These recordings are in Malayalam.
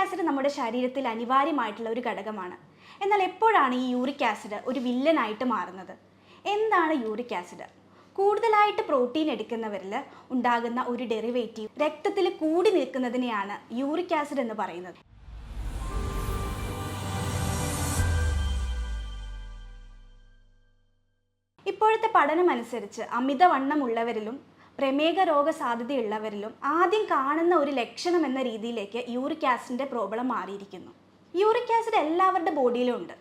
ആസിഡ് നമ്മുടെ ശരീരത്തിൽ അനിവാര്യമായിട്ടുള്ള ഒരു ഘടകമാണ്. എന്നാൽ എപ്പോഴാണ് ഈ യൂറിക് ആസിഡ് ഒരു വില്ലനായിട്ട് മാറുന്നത്? എന്താണ് യൂറിക് ആസിഡ്? കൂടുതലായിട്ട് പ്രോട്ടീൻ എടുക്കുന്നവരിൽ ഉണ്ടാകുന്ന ഒരു ഡെറിവേറ്റീവ് രക്തത്തിൽ കൂടി നിൽക്കുന്നതിനെയാണ് യൂറിക് ആസിഡ് എന്ന് പറയുന്നത്. ഇപ്പോഴത്തെ പഠനമനുസരിച്ച് അമിതവണ്ണമുള്ളവരിലും പ്രമേഹ രോഗ സാധ്യതയുള്ളവരിലും ആദ്യം കാണുന്ന ഒരു ലക്ഷണം എന്ന രീതിയിലേക്ക് യൂറിക് ആസിഡിൻ്റെ പ്രോബ്ലം മാറിയിരിക്കുന്നു. യൂറിക് ആസിഡ് എല്ലാവരുടെ ബോഡിയിലും ഉണ്ട്.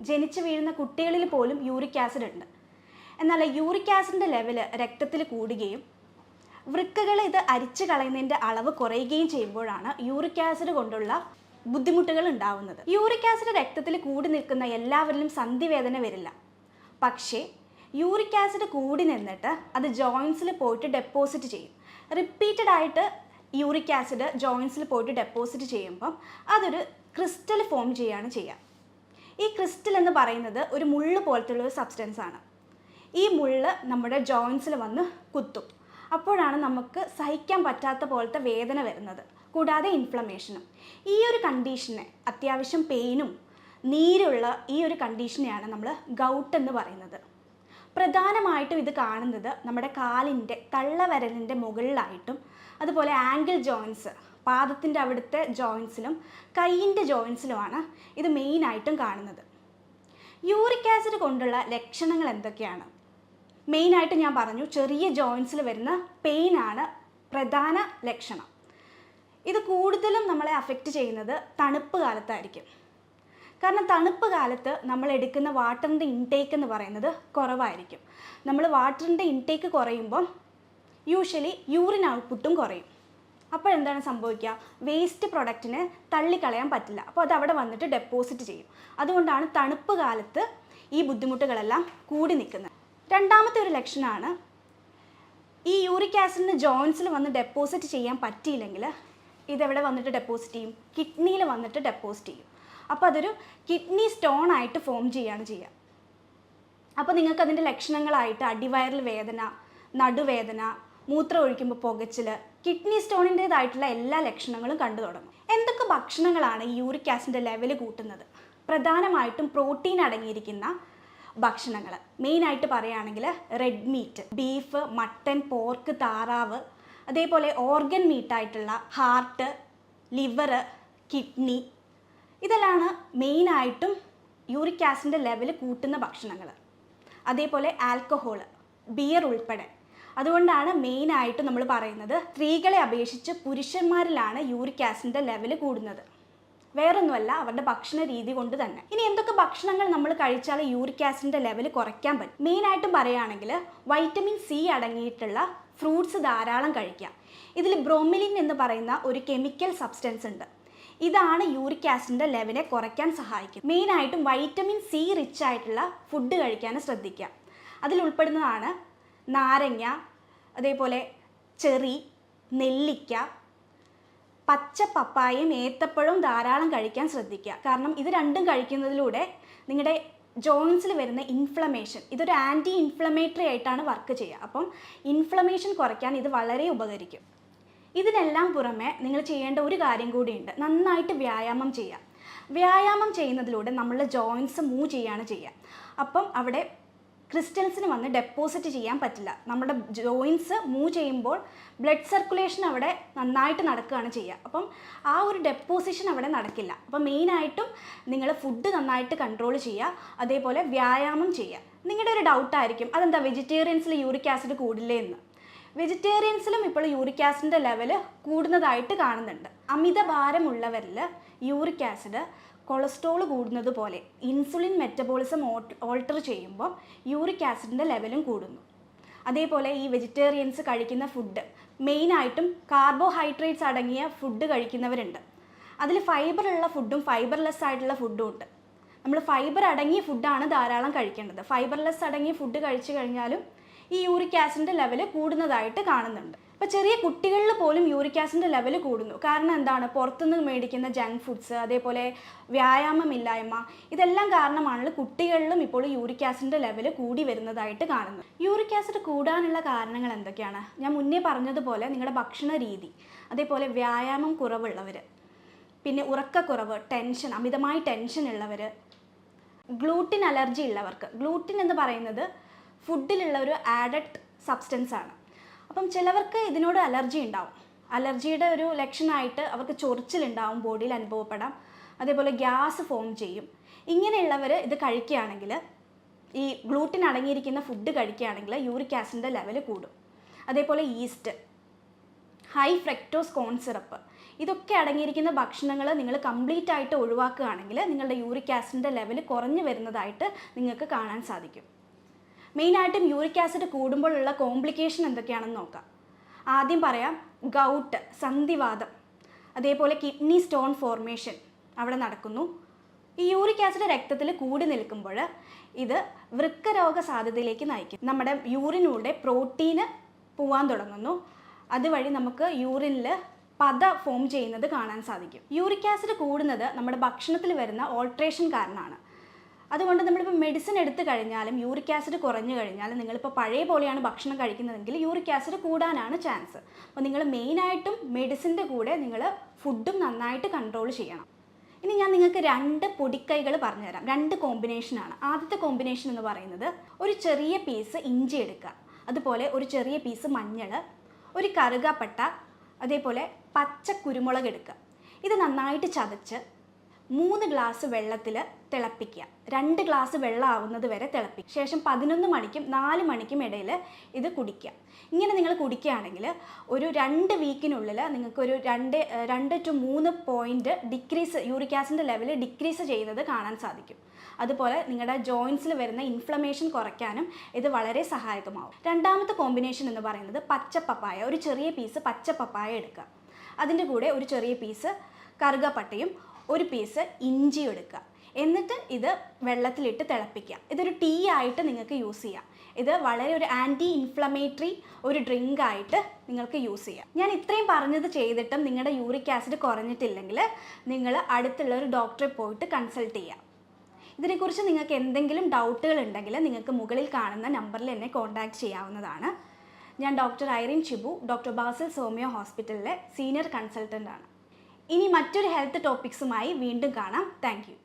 ജനിച്ചു വീഴുന്ന കുട്ടികളിൽ പോലും യൂറിക് ആസിഡ് ഉണ്ട്. എന്നാൽ യൂറിക് ആസിഡിൻ്റെ ലെവൽ രക്തത്തിൽ കൂടുകയും വൃക്കകൾ ഇത് അരിച്ചു കളയുന്നതിൻ്റെ അളവ് കുറയുകയും ചെയ്യുമ്പോഴാണ് യൂറിക് ആസിഡ് കൊണ്ടുള്ള ബുദ്ധിമുട്ടുകൾ ഉണ്ടാവുന്നത്. യൂറിക് ആസിഡ് രക്തത്തിൽ കൂടി നിൽക്കുന്ന എല്ലാവരിലും സന്ധിവേദന വരില്ല. പക്ഷേ യൂറിക് ആസിഡ് കൂടി നിന്നിട്ട് അത് ജോയിൻസിൽ പോയിട്ട് ഡെപ്പോസിറ്റ് ചെയ്യും. റിപ്പീറ്റഡ് ആയിട്ട് യൂറിക് ആസിഡ് ജോയിൻസിൽ പോയിട്ട് ഡെപ്പോസിറ്റ് ചെയ്യുമ്പം അതൊരു ക്രിസ്റ്റൽ ഫോം ചെയ്യുകയാണ് ചെയ്യുക. ഈ ക്രിസ്റ്റൽ എന്ന് പറയുന്നത് ഒരു മുള്ള് പോലത്തുള്ള ഒരു സബ്സ്റ്റൻസ് ആണ്. ഈ മുള്ള് നമ്മുടെ ജോയിൻസിൽ വന്ന് കുത്തും. അപ്പോഴാണ് നമുക്ക് സഹിക്കാൻ പറ്റാത്ത പോലത്തെ വേദന വരുന്നത്, കൂടാതെ ഇൻഫ്ലമേഷനും. ഈ ഒരു കണ്ടീഷനെ, അത്യാവശ്യം പെയിനും നീരുള്ള ഈ ഒരു കണ്ടീഷനെയാണ് നമ്മൾ ഗൗട്ട് എന്ന് പറയുന്നത്. പ്രധാനമായിട്ടും ഇത് കാണുന്നത് നമ്മുടെ കാലിൻ്റെ തള്ളവിരലിൻ്റെ മുകളിലായിട്ടും അതുപോലെ ആങ്കിൾ ജോയിൻസ്, പാദത്തിൻ്റെ അവിടുത്തെ ജോയിൻസിലും കൈയിൻ്റെ ജോയിൻസിലുമാണ് ഇത് മെയിനായിട്ടും കാണുന്നത്. യൂറിക് ആസിഡ് കൊണ്ടുള്ള ലക്ഷണങ്ങൾ എന്തൊക്കെയാണ്? മെയിനായിട്ട് ഞാൻ പറഞ്ഞു, ചെറിയ ജോയിൻസിൽ വരുന്ന പെയിനാണ് പ്രധാന ലക്ഷണം. ഇത് കൂടുതലും നമ്മളെ അഫക്റ്റ് ചെയ്യുന്നത് തണുപ്പ് കാലത്തായിരിക്കും. കാരണം തണുപ്പ് കാലത്ത് നമ്മൾ എടുക്കുന്ന വാട്ടറിൻ്റെ ഇൻടേക്ക് എന്ന് പറയുന്നത് കുറവായിരിക്കും. നമ്മൾ വാട്ടറിൻ്റെ ഇൻടേക്ക് കുറയുമ്പം യൂഷ്വലി യൂറിൻ ഔട്ട്പുട്ടും കുറയും. അപ്പോൾ എന്താണ് സംഭവിക്കുക? വേസ്റ്റ് പ്രൊഡക്റ്റിനെ തള്ളിക്കളയാൻ പറ്റില്ല. അപ്പോൾ അത് അവിടെ വന്നിട്ട് ഡെപ്പോസിറ്റ് ചെയ്യും. അതുകൊണ്ടാണ് തണുപ്പ് കാലത്ത് ഈ ബുദ്ധിമുട്ടുകളെല്ലാം കൂടി നിൽക്കുന്നത്. രണ്ടാമത്തെ ഒരു ലക്ഷണമാണ്, ഈ യൂറിക് ആസിഡിന് ജോയിൻസിൽ വന്ന് ഡെപ്പോസിറ്റ് ചെയ്യാൻ പറ്റിയില്ലെങ്കിൽ ഇതെവിടെ വന്നിട്ട് ഡെപ്പോസിറ്റ് ചെയ്യും? കിഡ്നിയിൽ വന്നിട്ട് ഡെപ്പോസിറ്റ് ചെയ്യും. അപ്പോൾ അതൊരു കിഡ്നി സ്റ്റോൺ ആയിട്ട് ഫോം ചെയ്യുകയാണ് ചെയ്യുക. അപ്പോൾ നിങ്ങൾക്ക് അതിൻ്റെ ലക്ഷണങ്ങളായിട്ട് അടിവയറിൽ വേദന, നടുവേദന, മൂത്രം ഒഴിക്കുമ്പോൾ പുകച്ചിൽ, കിഡ്നി സ്റ്റോണിൻ്റേതായിട്ടുള്ള എല്ലാ ലക്ഷണങ്ങളും കണ്ടു തുടങ്ങും. എന്തൊക്കെ ഭക്ഷണങ്ങളാണ് ഈ യൂറിക് ആസിഡിൻ്റെ ലെവൽ കൂട്ടുന്നത്? പ്രധാനമായിട്ടും പ്രോട്ടീൻ അടങ്ങിയിരിക്കുന്ന ഭക്ഷണങ്ങൾ. മെയിനായിട്ട് പറയുകയാണെങ്കിൽ red meat, beef, mutton, pork, താറാവ്, അതേപോലെ ഓർഗൻ മീറ്റായിട്ടുള്ള ഹാർട്ട്, ലിവർ, കിഡ്നി, ഇതെല്ലാമാണ് മെയിനായിട്ടും യൂറിക് ആസിഡിൻ്റെ ലെവൽ കൂട്ടുന്ന ഭക്ഷണങ്ങൾ. അതേപോലെ ആൽക്കഹോൾ, ബിയർ ഉൾപ്പെടെ. അതുകൊണ്ടാണ് മെയിനായിട്ട് നമ്മൾ പറയുന്നത് സ്ത്രീകളെ അപേക്ഷിച്ച് പുരുഷന്മാരിലാണ് യൂറിക് ആസിഡിൻ്റെ ലെവൽ കൂടുന്നത്. വേറൊന്നുമല്ല, അവരുടെ ഭക്ഷണ രീതി കൊണ്ട് തന്നെ. ഇനി എന്തൊക്കെ ഭക്ഷണങ്ങൾ നമ്മൾ കഴിച്ചാൽ യൂറിക് ആസിഡിൻ്റെ ലെവൽ കുറയ്ക്കാൻ പറ്റും? മെയിനായിട്ടും പറയുകയാണെങ്കിൽ വൈറ്റമിൻ സി അടങ്ങിയിട്ടുള്ള ഫ്രൂട്ട്സ് ധാരാളം കഴിക്കുക. ഇതിൽ ബ്രോമിലിൻ എന്ന് പറയുന്ന ഒരു കെമിക്കൽ സബ്സ്റ്റൻസ് ഉണ്ട്. ഇതാണ് യൂറിക് ആസിഡിൻ്റെ ലെവലെ കുറയ്ക്കാൻ സഹായിക്കും. മെയിനായിട്ടും വൈറ്റമിൻ സി റിച്ച് ആയിട്ടുള്ള ഫുഡ് കഴിക്കാൻ ശ്രദ്ധിക്കുക. അതിൽ ഉൾപ്പെടുന്നതാണ് നാരങ്ങ, അതേപോലെ ചെറി, നെല്ലിക്ക, പച്ച പപ്പായയും ഏത്തപ്പഴവും ധാരാളം കഴിക്കാൻ ശ്രദ്ധിക്കുക. കാരണം ഇത് രണ്ടും കഴിക്കുന്നതിലൂടെ നിങ്ങളുടെ ജോയിൻസിൽ വരുന്ന ഇൻഫ്ലമേഷൻ, ഇതൊരു ആൻറ്റി ഇൻഫ്ലമേറ്ററി ആയിട്ടാണ് വർക്ക് ചെയ്യുക. അപ്പം ഇൻഫ്ലമേഷൻ കുറയ്ക്കാൻ ഇത് വളരെ ഉപകരിക്കും. ഇതിനെല്ലാം പുറമെ നിങ്ങൾ ചെയ്യേണ്ട ഒരു കാര്യം കൂടിയുണ്ട്, നന്നായിട്ട് വ്യായാമം ചെയ്യുക. വ്യായാമം ചെയ്യുന്നതിലൂടെ നമ്മളുടെ ജോയിൻസ് മൂവ് ചെയ്യുകയാണ് ചെയ്യുക. അപ്പം അവിടെ ക്രിസ്റ്റൽസിന് വന്ന് ഡെപ്പോസിറ്റ് ചെയ്യാൻ പറ്റില്ല. നമ്മുടെ ജോയിൻസ് മൂവ് ചെയ്യുമ്പോൾ ബ്ലഡ് സർക്കുലേഷൻ അവിടെ നന്നായിട്ട് നടക്കുകയാണ് ചെയ്യുക. അപ്പം ആ ഒരു ഡെപ്പോസിഷൻ അവിടെ നടക്കില്ല. അപ്പം മെയിനായിട്ടും നിങ്ങൾ ഫുഡ് നന്നായിട്ട് കൺട്രോൾ ചെയ്യുക, അതേപോലെ വ്യായാമം ചെയ്യുക. നിങ്ങളുടെ ഒരു ഡൗട്ടായിരിക്കും, അതെന്താ വെജിറ്റേറിയൻസിൽ യൂറിക് ആസിഡ് കൂടില്ലേ എന്ന്. വെജിറ്റേറിയൻസിലും ഇപ്പോൾ യൂറിക് ആസിഡിൻ്റെ ലെവൽ കൂടുന്നതായിട്ട് കാണുന്നുണ്ട്. അമിതഭാരമുള്ളവരിൽ യൂറിക് ആസിഡ് കൊളസ്ട്രോൾ കൂടുന്നത് പോലെ ഇൻസുലിൻ മെറ്റബോളിസം ഓൾട്ടർ ചെയ്യുമ്പോൾ യൂറിക് ആസിഡിൻ്റെ ലെവലും കൂടുന്നു. അതേപോലെ ഈ വെജിറ്റേറിയൻസ് കഴിക്കുന്ന ഫുഡ്, മെയിനായിട്ടും കാർബോഹൈഡ്രേറ്റ്സ് അടങ്ങിയ ഫുഡ് കഴിക്കുന്നവരുണ്ട്. അതിൽ ഫൈബറുള്ള ഫുഡും ഫൈബർലെസ് ആയിട്ടുള്ള ഫുഡും ഉണ്ട്. നമ്മൾ ഫൈബർ അടങ്ങിയ ഫുഡാണ് ധാരാളം കഴിക്കേണ്ടത്. ഫൈബർലെസ് അടങ്ങിയ ഫുഡ് കഴിച്ചു കഴിഞ്ഞാലും ഈ യൂറിക് ആസിഡിൻ്റെ ലെവൽ കൂടുന്നതായിട്ട് കാണുന്നുണ്ട്. അപ്പോൾ ചെറിയ കുട്ടികളിൽ പോലും യൂറിക് ആസിഡിൻ്റെ ലെവൽ കൂടുന്നു. കാരണം എന്താണ്? പുറത്തുനിന്ന് മേടിക്കുന്ന ജങ്ക് ഫുഡ്സ്, അതേപോലെ വ്യായാമമില്ലായ്മ, ഇതെല്ലാം കാരണമാണ് കുട്ടികളിലും ഇപ്പോൾ യൂറിക് ആസിഡിൻ്റെ ലെവൽ കൂടി വരുന്നതായിട്ട് കാണുന്നത്. യൂറിക് ആസിഡ് കൂടാനുള്ള കാരണങ്ങൾ എന്തൊക്കെയാണ്? ഞാൻ മുന്നേ പറഞ്ഞതുപോലെ നിങ്ങളുടെ ഭക്ഷണ രീതി, അതേപോലെ വ്യായാമം കുറവുള്ളവർ, പിന്നെ ഉറക്കക്കുറവ്, ടെൻഷൻ, അമിതമായി ടെൻഷൻ ഉള്ളവർ, ഗ്ലൂട്ടിൻ അലർജി ഉള്ളവർക്ക്. ഗ്ലൂട്ടിൻ എന്ന് പറയുന്നത് ഫുഡിലുള്ള ഒരു ആഡഡ് സബ്സ്റ്റൻസ് ആണ്. അപ്പം ചിലവർക്ക് ഇതിനോട് അലർജി ഉണ്ടാവും. അലർജിയുടെ ഒരു ലക്ഷണമായിട്ട് അവർക്ക് ചൊറിച്ചിലുണ്ടാവും, ബോഡിയിൽ അനുഭവപ്പെടാം. അതേപോലെ ഗ്യാസ് ഫോം ചെയ്യും. ഇങ്ങനെയുള്ളവർ ഇത് കഴിക്കുകയാണെങ്കിൽ, ഈ ഗ്ലൂട്ടിൻ അടങ്ങിയിരിക്കുന്ന ഫുഡ് കഴിക്കുകയാണെങ്കിൽ യൂറിക് ആസിഡിൻ്റെ ലെവൽ കൂടും. അതേപോലെ ഈസ്റ്റ്, ഹൈ ഫ്രക്ടോസ് കോൺ സിറപ്പ്, ഇതൊക്കെ അടങ്ങിയിരിക്കുന്ന ഭക്ഷണങ്ങൾ നിങ്ങൾ കംപ്ലീറ്റ് ആയിട്ട് ഒഴിവാക്കുകയാണെങ്കിൽ നിങ്ങളുടെ യൂറിക് ആസിഡിൻ്റെ ലെവൽ കുറഞ്ഞു വരുന്നതായിട്ട് നിങ്ങൾക്ക് കാണാൻ സാധിക്കും. മെയിനായിട്ടും യൂറിക് ആസിഡ് കൂടുമ്പോഴുള്ള കോംപ്ലിക്കേഷൻ എന്തൊക്കെയാണെന്ന് നോക്കാം. ആദ്യം പറയാം, ഗൗട്ട്, സന്ധിവാതം, അതേപോലെ കിഡ്നി സ്റ്റോൺ ഫോർമേഷൻ അവിടെ നടക്കുന്നു. ഈ യൂറിക് ആസിഡ് രക്തത്തിൽ കൂടി നിൽക്കുമ്പോൾ ഇത് വൃക്കരോഗ സാധ്യതയിലേക്ക് നയിക്കും. നമ്മുടെ യൂറിനിലൂടെ പ്രോട്ടീന് പോവാൻ തുടങ്ങുന്നു. അതുവഴി നമുക്ക് യൂറിനിൽ പത ഫോം ചെയ്യുന്നത് കാണാൻ സാധിക്കും. യൂറിക് ആസിഡ് കൂടുന്നത് നമ്മുടെ ഭക്ഷണത്തിൽ വരുന്ന ഓൾട്രേഷൻ കാരണമാണ്. അതുകൊണ്ട് നമ്മളിപ്പോൾ മെഡിസിൻ എടുത്തു കഴിഞ്ഞാലും യൂറിക് ആസിഡ് കുറഞ്ഞു കഴിഞ്ഞാലും നിങ്ങളിപ്പോൾ പഴയ പോലെയാണ് ഭക്ഷണം കഴിക്കുന്നതെങ്കിൽ യൂറിക് ആസിഡ് കൂടാനാണ് ചാൻസ്. അപ്പോൾ നിങ്ങൾ മെയിനായിട്ടും മെഡിസിൻ്റെ കൂടെ നിങ്ങൾ ഫുഡും നന്നായിട്ട് കൺട്രോൾ ചെയ്യണം. ഇനി ഞാൻ നിങ്ങൾക്ക് 2 പൊടിക്കൈകൾ പറഞ്ഞുതരാം. 2 കോമ്പിനേഷനാണ്. ആദ്യത്തെ കോമ്പിനേഷൻ എന്ന് പറയുന്നത്, ഒരു ചെറിയ പീസ് ഇഞ്ചി എടുക്കുക, അതുപോലെ ഒരു ചെറിയ പീസ് മഞ്ഞൾ, ഒരു കറുകപ്പട്ട, അതേപോലെ പച്ച കുരുമുളക് എടുക്കുക. ഇത് നന്നായിട്ട് ചതച്ച് 3 ഗ്ലാസ് വെള്ളത്തിൽ തിളപ്പിക്കുക. 2 ഗ്ലാസ് വെള്ളം ആവുന്നത് വരെ തിളപ്പിക്കുക. ശേഷം 11 മണിക്കും 4 മണിക്കും ഇടയിൽ ഇത് കുടിക്കുക. ഇങ്ങനെ നിങ്ങൾ കുടിക്കുകയാണെങ്കിൽ ഒരു 2 വീക്കിനുള്ളിൽ നിങ്ങൾക്കൊരു 2 to 3 പോയിൻറ്റ് ഡിക്രീസ്, യൂറിക് ആസിഡിൻ്റെ ലെവൽ ഡിക്രീസ് ചെയ്യുന്നത് കാണാൻ സാധിക്കും. അതുപോലെ നിങ്ങളുടെ ജോയിൻസിൽ വരുന്ന ഇൻഫ്ലമേഷൻ കുറയ്ക്കാനും ഇത് വളരെ സഹായകമാവും. രണ്ടാമത്തെ കോമ്പിനേഷൻ എന്ന് പറയുന്നത് പച്ചപ്പപ്പായ. ഒരു ചെറിയ പീസ് പച്ചപ്പപ്പായ എടുക്കുക. അതിൻ്റെ കൂടെ ഒരു ചെറിയ പീസ് കറുകപ്പട്ടയും ഒരു പീസ് ഇഞ്ചിയും എടുക്കുക. എന്നിട്ട് ഇത് വെള്ളത്തിലിട്ട് തിളപ്പിക്കുക. ഇതൊരു ടീ ആയിട്ട് നിങ്ങൾക്ക് യൂസ് ചെയ്യാം. ഇത് വളരെ ഒരു ആൻറ്റി ഇൻഫ്ലമേറ്ററി ഒരു ഡ്രിങ്ക് ആയിട്ട് നിങ്ങൾക്ക് യൂസ് ചെയ്യാം. ഞാൻ ഇത്രയും പറഞ്ഞത് ചെയ്തിട്ടും നിങ്ങളുടെ യൂറിക് ആസിഡ് കുറഞ്ഞിട്ടില്ലെങ്കിൽ നിങ്ങൾ അടുത്തുള്ള ഒരു ഡോക്ടറെ പോയിട്ട് കൺസൾട്ട് ചെയ്യുക. ഇതിനെക്കുറിച്ച് നിങ്ങൾക്ക് എന്തെങ്കിലും ഡൗട്ടുകൾ ഉണ്ടെങ്കിൽ നിങ്ങൾക്ക് മുകളിൽ കാണുന്ന നമ്പറിൽ എന്നെ കോൺടാക്റ്റ് ചെയ്യാവുന്നതാണ്. ഞാൻ doctor Irene Chibu, doctor Basil സോമിയോ ഹോസ്പിറ്റലിലെ സീനിയർ കൺസൾട്ടൻ്റ് ആണ്. ഇനി മറ്റൊരു ഹെൽത്ത് ടോപ്പിക്സുമായി വീണ്ടും കാണാം. Thank you.